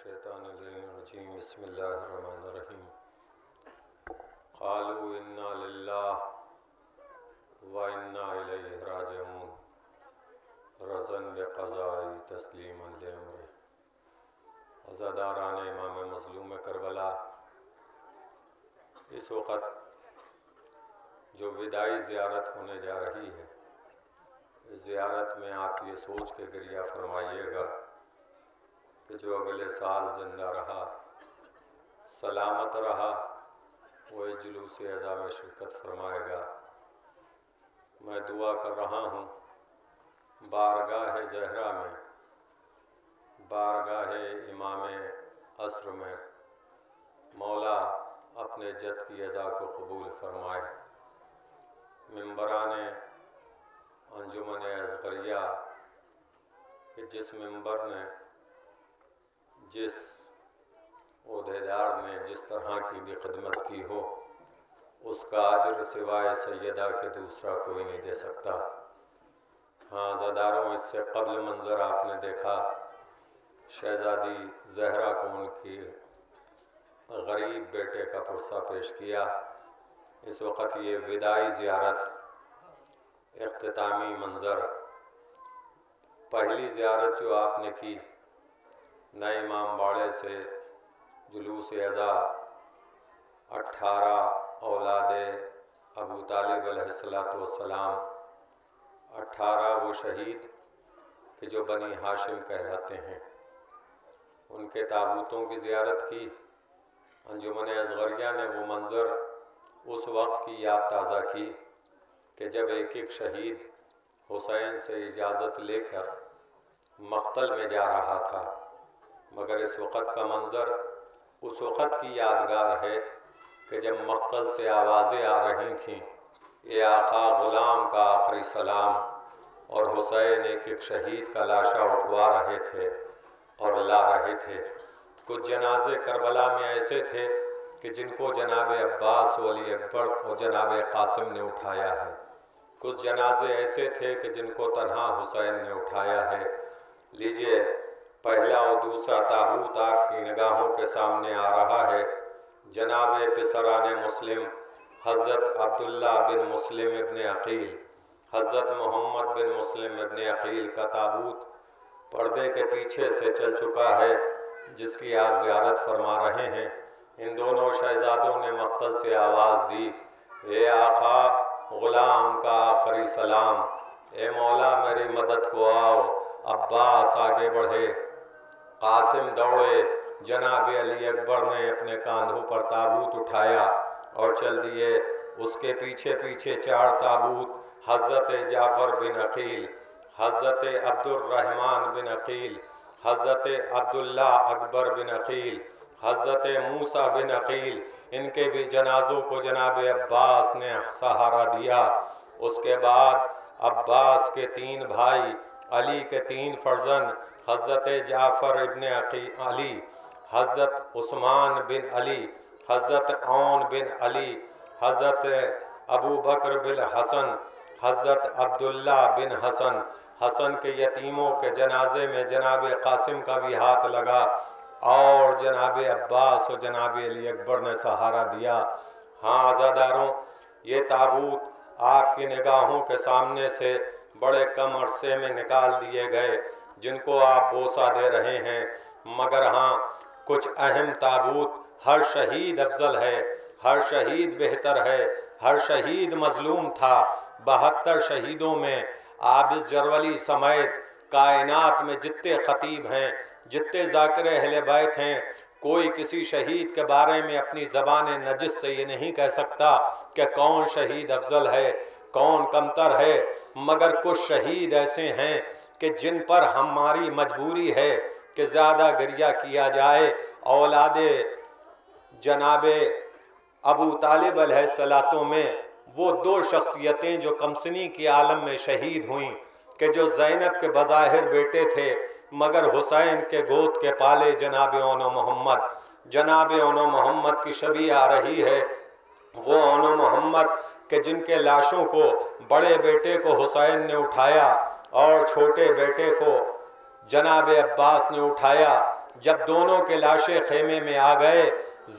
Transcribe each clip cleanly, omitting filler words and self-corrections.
الشیطان الرجیم بسم اللہ الرحمن الرحیم قالوا انا للہ و انا الیہ راجعون رضا بقضاء تسلیما لامرہ۔ عزاداران امام مظلوم کربلا، اس وقت جو وداعی زیارت ہونے جا رہی ہے، اس زیارت میں آپ یہ سوچ کے گریہ فرمائیے گا کہ جو اگلے سال زندہ رہا، سلامت رہا، وہ جلوس عزا میں شرکت فرمائے گا۔ میں دعا کر رہا ہوں بارگاہ زہرا میں، بارگاہ امام عصر میں، مولا اپنے جد کی عزا کو قبول فرمائے۔ ممبران انجمن اصغریہ کہ جس ممبر نے جس عہدیدار نے جس طرح کی بھی خدمت کی ہو، اس کا اجر سوائے سیدہ کے دوسرا کوئی نہیں دے سکتا۔ ہاں عزاداروں، اس سے قبل منظر آپ نے دیکھا، شہزادی زہرا کو ان کی غریب بیٹے کا پرسہ پیش کیا۔ اس وقت یہ وداعی زیارت، اختتامی منظر، پہلی زیارت جو آپ نے کی نئے امام باڑے سے جلوس عزا 18 اولاد ابو طالب علیہ السلام، 18 وہ شہید کہ جو بنی ہاشم کہلاتے ہیں، ان کے تابوتوں کی زیارت کی۔ انجمن اصغریہ نے وہ منظر اس وقت کی یاد تازہ کی کہ جب ایک ایک شہید حسین سے اجازت لے کر مقتل میں جا رہا تھا، مگر اس وقت کا منظر اس وقت کی یادگار ہے کہ جب مقتل سے آوازیں آ رہی تھیں، اے آقا غلام کا آخری سلام، اور حسین ایک ایک شہید کا لاشا اٹھوا رہے تھے اور لا رہے تھے۔ کچھ جنازے کربلا میں ایسے تھے کہ جن کو جناب عباس ولی اکبر اور جناب قاسم نے اٹھایا ہے، کچھ جنازے ایسے تھے کہ جن کو تنہا حسین نے اٹھایا ہے۔ لیجئے پہلا اور دوسرا تابوت آپ کی نگاہوں کے سامنے آ رہا ہے۔ جناب پسران مسلم حضرت عبداللہ بن مسلم ابن عقیل، حضرت محمد بن مسلم ابن عقیل کا تابوت پردے کے پیچھے سے چل چکا ہے، جس کی آپ زیارت فرما رہے ہیں۔ ان دونوں شہزادوں نے مقتل سے آواز دی، اے آقا غلام کا آخری سلام، اے مولا میری مدد کو آؤ۔ عباس آگے بڑھے، قاسم دوڑے، جناب علی اکبر نے اپنے کاندھوں پر تابوت اٹھایا اور چل دیے۔ اس کے پیچھے پیچھے 4 تابوت، حضرت جعفر بن عقیل، حضرت عبد الرحمن بن عقیل، حضرت عبداللہ اکبر بن عقیل، حضرت موسیٰ بن عقیل، ان کے بھی جنازوں کو جناب عباس نے سہارا دیا۔ اس کے بعد عباس کے 3 بھائی، علی کے 3 فرزند، حضرت جعفر ابن علی، حضرت عثمان بن علی، حضرت عون بن علی، حضرت ابو بکر بن حسن، حضرت عبداللہ بن حسن۔ حسن کے یتیموں کے جنازے میں جناب قاسم کا بھی ہاتھ لگا اور جناب عباس اور جناب علی اکبر نے سہارا دیا۔ ہاں عزاداروں، یہ تابوت آپ کی نگاہوں کے سامنے سے بڑے کم عرصے میں نکال دیے گئے، جن کو آپ بوسہ دے رہے ہیں، مگر ہاں کچھ اہم تابوت، ہر شہید افضل ہے، ہر شہید بہتر ہے، ہر شہید مظلوم تھا۔ 72 شہیدوں میں عابد جرولی سمیت کائنات میں جتنے خطیب ہیں، جتنے ذاکر اہل بیت ہیں، کوئی کسی شہید کے بارے میں اپنی زبان نجس سے یہ نہیں کہہ سکتا کہ کون شہید افضل ہے، کون کمتر ہے، مگر کچھ شہید ایسے ہیں کہ جن پر ہماری مجبوری ہے کہ زیادہ گریہ کیا جائے۔ اولاد جناب ابو طالب علیہ السلام میں وہ 2 شخصیتیں جو کمسنی کی عالم میں شہید ہوئیں، کہ جو زینب کے بظاہر بیٹے تھے مگر حسین کے گود کے پالے، جناب اون و محمد۔ جناب اون و محمد کی شبیہ آ رہی ہے، وہ اون و محمد کہ جن کے لاشوں کو بڑے بیٹے کو حسین نے اٹھایا اور چھوٹے بیٹے کو جناب عباس نے اٹھایا، جب دونوں کے لاشیں خیمے میں آ گئے،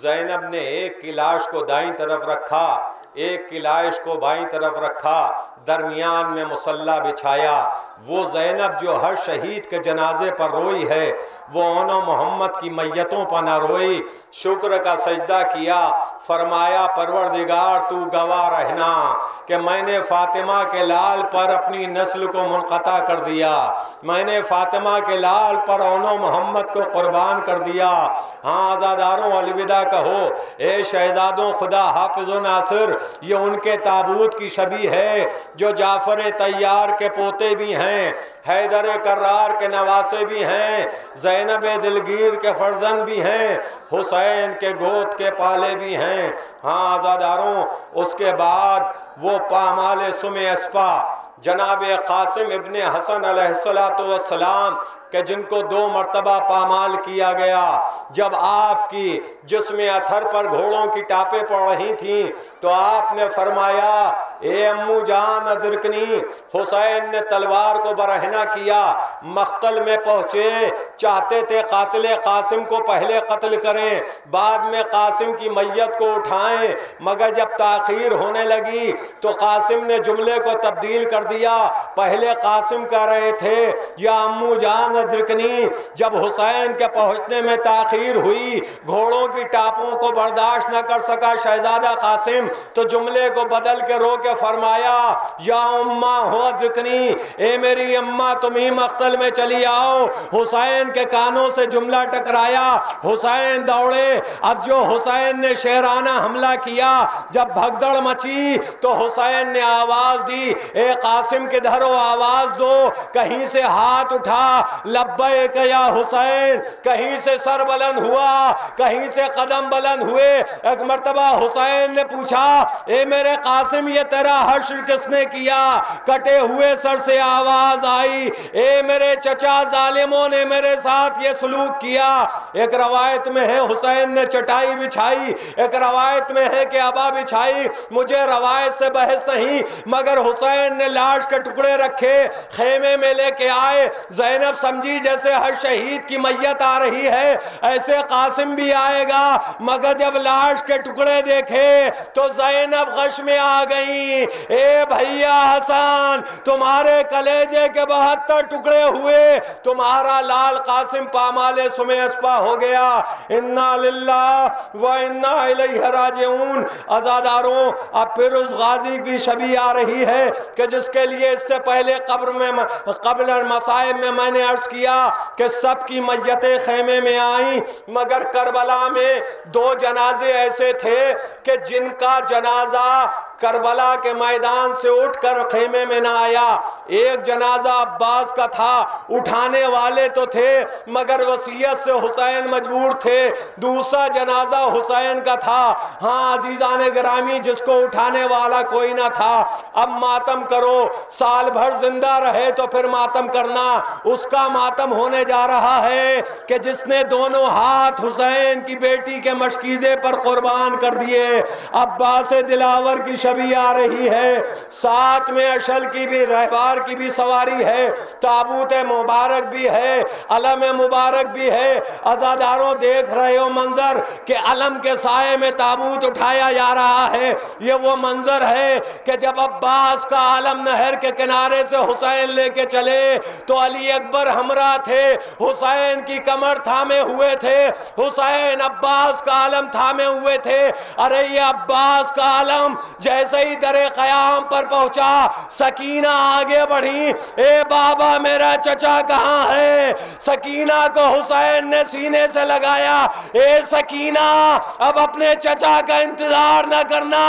زینب نے ایک کی لاش کو دائیں طرف رکھا، ایک کی لاش کو بائیں طرف رکھا، درمیان میں مصلی بچھایا۔ وہ زینب جو ہر شہید کے جنازے پر روئی ہے، وہ انہوں محمد کی میتوں پر نہ روئی۔ شکر کا سجدہ کیا، فرمایا پروردگار تو گواہ رہنا کہ میں نے فاطمہ کے لال پر اپنی نسل کو منقطع کر دیا، میں نے فاطمہ کے لال پر انہوں محمد کو قربان کر دیا۔ ہاں عزاداروں الوداع کہو، اے شہزادوں خدا حافظ و ناصر، یہ ان کے تابوت کی شبیہ ہے جو جعفر طیار کے پوتے بھی ہیں، حیدر کرار کے نواسے بھی ہیں، زینب دلگیر کے فرزند بھی ہیں، حسین کے گود کے پالے بھی ہیں۔ ہاں عزاداروں، اس کے بعد وہ پامال سم اسپا جناب قاسم ابن حسن علیہ السلام کہ جن کو 2 مرتبہ پامال کیا گیا، جب آپ کی جسم اتھر پر گھوڑوں کی ٹاپیں پڑ رہی تھیں تو آپ نے فرمایا اے امو جان ادرکنی۔ حسین نے تلوار کو برہنہ کیا، مقتل میں پہنچے، چاہتے تھے قاتل قاسم کو پہلے قتل کریں، بعد میں قاسم کی میت کو اٹھائیں، مگر جب تاخیر ہونے لگی تو قاسم نے جملے کو تبدیل کر دیا۔ پہلے قاسم کہہ رہے تھے یا امو جان ادرکنی، جب حسین کے پہنچنے میں تاخیر ہوئی، گھوڑوں کی ٹاپوں کو برداشت نہ کر سکا شہزادہ قاسم، تو جملے کو بدل کے رو کے فرمایا یا اماں ہو ادرکنی، اے میری اماں تم ہی مقتل میں چلی آؤ۔ حسین کے کانوں سے جملہ ٹکرایا، حسین دوڑے۔ اب جو حسین نے شیرانہ حملہ کیا، جب بھگدڑ مچی تو حسین نے آواز دی اے قاسم کدھر ہو، آواز دو۔ کہیں سے ہاتھ اٹھا لبیک یا حسین، کہیں سے سر بلند ہوا، کہیں سے قدم بلند ہوئے۔ ایک مرتبہ حسین نے پوچھا اے میرے قاسم یہ تیرا حشر کس نے کیا؟ کٹے ہوئے سر سے آواز آئی اے میرے چچا ظالموں نے میرے ساتھ یہ سلوک کیا۔ ایک روایت میں ہے حسین نے چٹائی بچھائی، ایک روایت میں ہے کہ ابا بچھائی، مجھے روایت سے بحث نہیں، مگر حسین نے لاش کے ٹکڑے رکھے، خیمے میں لے کے آئے۔ زینب سمجھی جیسے ہر شہید کی میت آ رہی ہے ایسے قاسم بھی آئے گا، مگر جب لاش کے ٹکڑے دیکھے تو زینب غش میں آ گئیں۔ اے بھیا حسن، تمہارے کلیجے کے 72 ٹکڑے ہوئے، تمہارا لال قاسم پامال سم اسپا ہو گیا۔ انا للہ و انا الیہ راجعون۔ عزاداروں، اب پھر اس غازی کی شبیہ آ رہی ہے کہ جس کے لیے اس سے پہلے قبل مسائب میں میں نے عرض کیا کہ سب کی میتیں خیمے میں آئیں، مگر کربلا میں 2 جنازے ایسے تھے کہ جن کا جنازہ کربلا کے میدان سے اٹھ کر خیمے میں نہ آیا۔ ایک جنازہ عباس کا تھا، اٹھانے والے تو تھے مگر وصیت سے حسین مجبور تھے۔ دوسرا جنازہ حسین کا تھا، ہاں عزیزان گرامی، جس کو اٹھانے والا کوئی نہ تھا۔ اب ماتم کرو، سال بھر زندہ رہے تو پھر ماتم کرنا۔ اس کا ماتم ہونے جا رہا ہے کہ جس نے دونوں ہاتھ حسین کی بیٹی کے مشکیزے پر قربان کر دیے۔ عباس دلاور کی شبیہ آ رہی ہے، ساتھ میں اشل کی بھی، رہبار کی بھی سواری ہے، تابوت مبارک بھی ہے، علم مبارک بھی ہے۔ عزاداروں دیکھ رہے ہو منظر کہ علم کے سائے میں تابوت اٹھایا جا رہا ہے۔ یہ وہ منظر ہے کہ جب عباس کا علم نہر کے کنارے سے حسین لے کے چلے تو علی اکبر ہمراہ تھے، حسین کی کمر تھامے ہوئے تھے، حسین عباس کا علم تھامے ہوئے تھے۔ ارے یہ عباس کا علم جیسے ہی در قیام پر پہنچا، سکینہ آگے بڑھی، اے بابا میرا چچا کہاں ہے؟ سکینہ کو حسین نے سینے سے لگایا، اے سکینہ اب اپنے چچا کا انتظار نہ کرنا،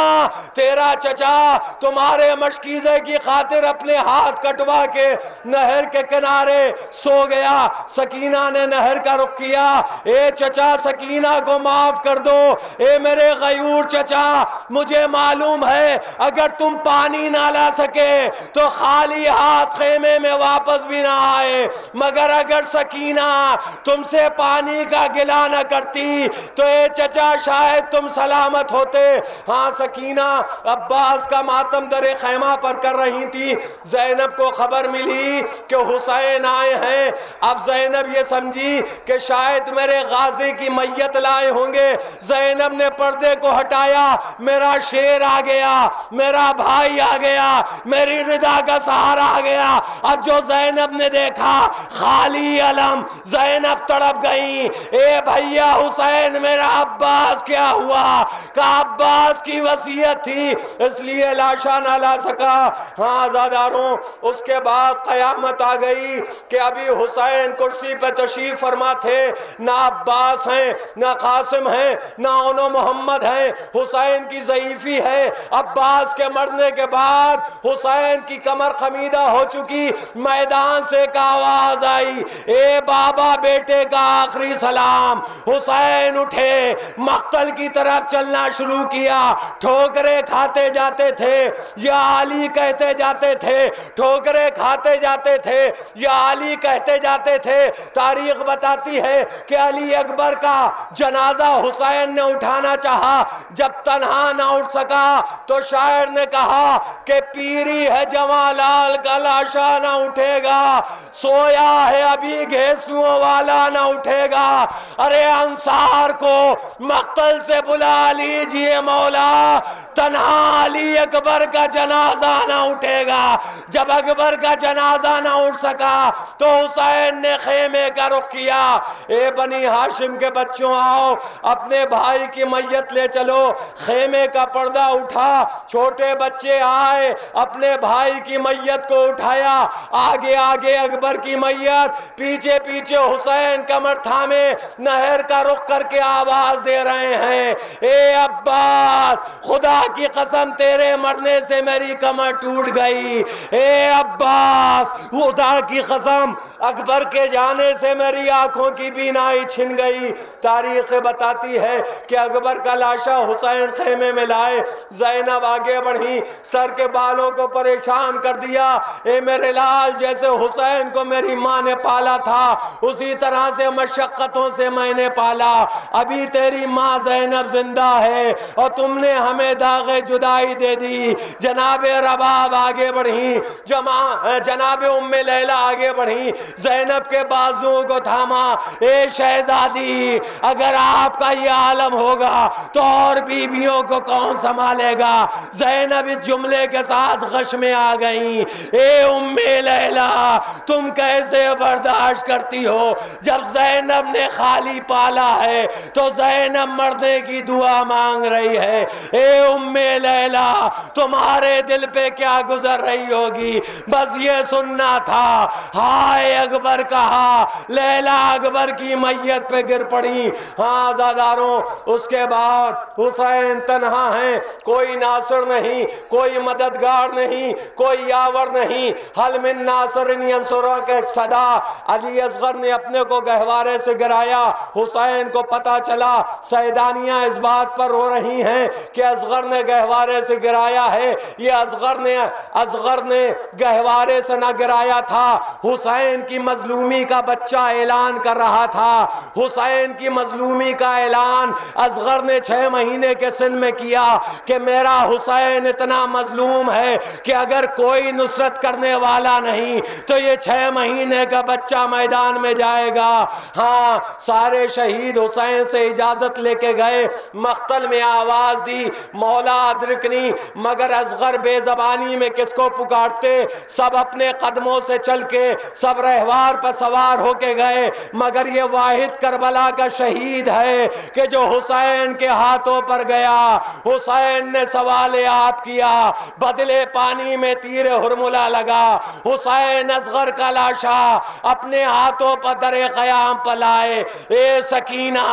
تیرا چچا تمہارے مشکیزے کی خاطر اپنے ہاتھ کٹوا کے نہر کے کنارے سو گیا۔ سکینہ نے نہر کا رخ کیا، اے چچا سکینہ کو معاف کر دو، اے میرے غیور چچا، مجھے معلوم ہے اگر تم پانی نہ لا سکے تو خالی ہاتھ خیمے میں واپس بھی نہ آئے، مگر اگر سکینہ تم سے پانی کا گلہ نہ کرتی تو اے چچا شاید تم سلامت ہوتے۔ ہاں سکینہ عباس کا ماتم در خیمہ پر کر رہی تھی، زینب کو خبر ملی کہ حسین آئے ہیں۔ اب زینب یہ سمجھی کہ شاید میرے غازی کی میت لائے ہوں گے۔ زینب نے پردے کو ہٹایا، میرا شیر آ گیا، میرا بھائی آ گیا، میری رضا کا سہارا آ گیا۔ اب جو زینب نے دیکھا خالی علم، زینب تڑپ گئی، اے بھیا حسین میرا عباس کیا ہوا؟ کہ عباس کی وصیت تھی اس لیے لاشا نہ لا سکا۔ ہاں عزاداروں، اس کے بعد قیامت آ گئی کہ ابھی حسین کرسی پہ تشریف فرما تھے، نہ عباس ہیں نہ قاسم ہیں نہ انو محمد ہیں، حسین کی ضعیفی ہے۔ عباس کے مرنے کے بعد حسین کی کمر خمیدہ ہو چکی، میدان سے ایک آواز آئی، اے بابا بیٹے کا آخری سلام۔ حسین اٹھے، مقتل کی طرف چلنا شروع کیا، ٹھوکریں کھاتے جاتے تھے، یا علی کہتے جاتے تھے، ٹھوکریں کھاتے جاتے تھے، یا علی کہتے جاتے تھے۔ تاریخ بتاتی ہے کہ علی اکبر کا جنازہ حسین نے اٹھانا چاہا، جب تنہا نہ اٹھ سکا تو شاعر نے کہا کہ پیری ہے جمالال کا لاشا نہ اٹھے گا، سویا ہے ابھی گھیسوں والا نہ اٹھے گا۔ ارے انصار کو مقتل سے بلا لیجئے مولا، تنہا علی اکبر کا جنازہ نہ اٹھے گا۔ جب اکبر کا جنازہ نہ اٹھ سکا تو حسین نے خیمے کا رخ کیا، اے بنی ہاشم کے بچوں آؤ اپنے بھائی کی میت لے چلو۔ خیمے کا پردہ اٹھا، چھوٹے بچے آئے، اپنے بھائی کی میت کو اٹھایا، آگے آگے اکبر کی میت، پیچھے پیچھے حسین کمر تھامے نہر کا رخ کر کے آواز دے رہے ہیں، اے عباس خدا کی قسم تیرے مرنے سے میری کمر ٹوٹ گئی، اے عباس خدا کی قسم اکبر کے جانے سے میری آنکھوں کی بینائی چھن گئی۔ تاریخ بتاتی ہے کہ اکبر کا لاشا حسین خیمے میں لائے، زینب آگے بڑھی، سر کے بالوں کو پریشان کر دیا، اے میرے لال جیسے حسین کو میری ماں نے پالا تھا اسی طرح سے مشقتوں سے میں نے پالا، ابھی تیری ماں زینب زندہ ہے اور تم نے ہمیں داغ جدائی دے دی۔ جناب رباب آگے بڑھی، جناب ام لیلہ آگے بڑھی، زینب کے بازوؤں کو تھاما، اے شہزادی اگر آپ کا یہ عالم ہوگا تو اور بیویوں کو کون سنبھالے گا؟ زینب اس جملے کے ساتھ غش میں آ گئیں، اے ام لیلہ تم کیسے برداشت کرتی ہو؟ جب زینب نے خالی پالا ہے تو زینب مرنے کی دعا مانگ رہی ہے، اے ام لیلہ تمہارے دل پہ کیا گزر رہی ہوگی؟ بس یہ سننا تھا۔ ہائے اکبر کہا، لیلہ اکبر کی میت پہ گر پڑی۔ ہاں عزاداروں، اس کے بعد حسین تنہا ہیں، کوئی ناصر نہیں، کوئی مددگار نہیں، کوئی یاور نہیں، حل من ناصر ینصرہ کے صدا۔ علی اصغر نے اپنے کو گہوارے سے گرایا، حسین کو پتا چلا، سیدانیاں اس بات پر رو رہی ہیں کہ اصغر نے گہوارے سے گرایا ہے۔ یہ اصغر نے گہوارے سے نہ گرایا تھا، حسین کی مظلومی کا بچہ اعلان کر رہا تھا۔ حسین کی مظلومی کا اعلان اصغر نے 6 مہینے کے سن میں کیا کہ میرا حسین اتنا مظلوم ہے کہ اگر کوئی نصرت کرنے والا نہیں تو یہ 6 مہینے کا بچہ میدان میں جائے گا۔ ہاں سارے شہید حسین سے اجازت لے کے گئے، مقتل میں آواز دی، مولا ادرکنی، مگر اصغر بے زبانی میں کس کو پکارتے؟ سب اپنے قدموں سے چل کے سب رہوار پر سوار ہو کے گئے، مگر یہ واحد کربلا کا شہید ہے کہ جو حسین کے ہاتھوں پر گیا۔ حسین نے سوال آپ کیا، بدلے پانی میں تیر ہرملہ لگا۔ حسین اصغر کا لاشا اپنے ہاتھوں پر در قیام پر لائے، اے سکینہ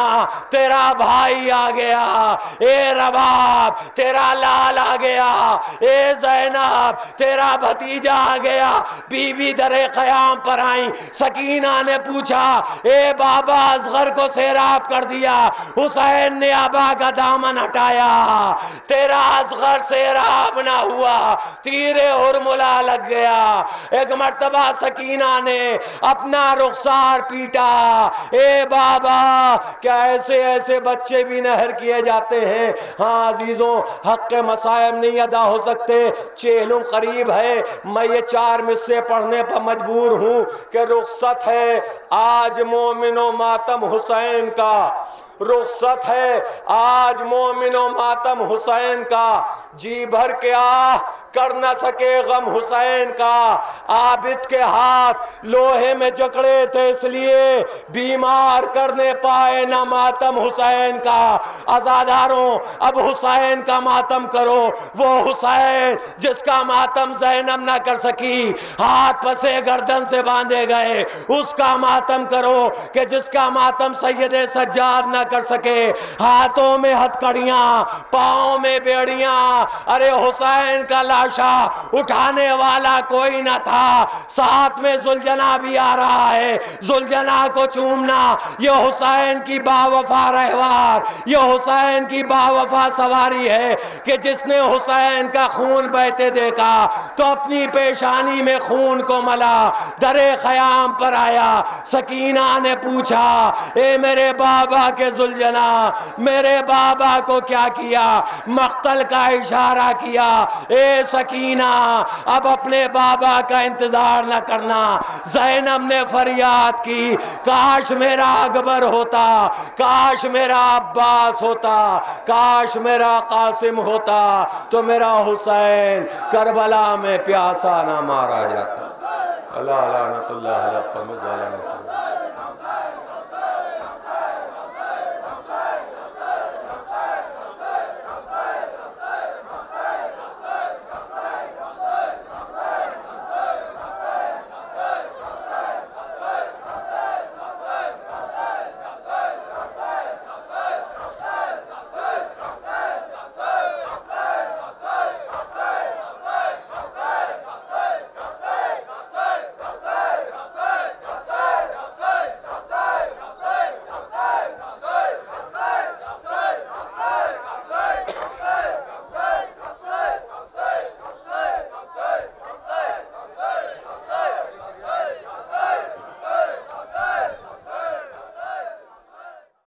تیرا بھائی آ گیا، اے رباب تیرا لال آ گیا، اے زینب تیرا بھتیجا آ گیا۔ بی بی در قیام پر آئیں، سکینہ نے پوچھا، اے بابا اصغر کو سیراب کر دیا؟ حسین نے آبا کا دامن ہٹایا، تیرا اصغر سے راب نہ ہوا، تیر ہرملا لگ گیا۔ ایک مرتبہ سکینہ نے اپنا رخسار پیٹا، اے بابا کیا ایسے ایسے بچے بھی نہر کیے جاتے ہیں؟ ہاں عزیزوں، حق مصائب نہیں ادا ہو سکتے، چہلم قریب ہے، میں یہ 4 مصرے پڑھنے پر مجبور ہوں کہ رخصت ہے آج مومن و ماتم حسین کا، رخصت ہے آج مومن و ماتم حسین کا، جی بھر کے کر نہ سکے غم حسین کا، عابد کے ہاتھ لوہے میں جکڑے تھے اس لیے بیمار کرنے پائے نہ ماتم حسین کا۔ عزاداروں اب حسین کا ماتم کرو، وہ حسین جس کا ماتم زینب نہ کر سکی، ہاتھ پسے گردن سے باندھے گئے، اس کا ماتم کرو کہ جس کا ماتم سید سجاد نہ کر سکے، ہاتھوں میں ہتھکڑیاں، پاؤں میں بیڑیاں، ارے حسین کا لاشا اٹھانے والا کوئی نہ تھا، ساتھ میں ذوالجناح بھی آ رہا ہے، ذوالجناح کو چومنا یہ حسین کی باوفا رہوار، یہ حسین کی باوفا سواری ہے کہ جس نے حسین کا خون بہتے دیکھا تو اپنی پیشانی میں خون کو ملا، در خیام پر آیا، سکینہ نے پوچھا اے میرے بابا کے ذوالجناح میرے بابا کو کیا کیا؟ مقتل کا اشارہ کیا، اے سکینہ اب اپنے بابا کا انتظار نہ کرنا۔ زینب نے فریاد کی کاش میرا اکبر ہوتا، کاش میرا عباس ہوتا، کاش میرا قاسم ہوتا تو میرا حسین کربلا میں پیاسا نہ مارا جاتا۔ اللہ لعنت اللہ علی القوم الظالمین۔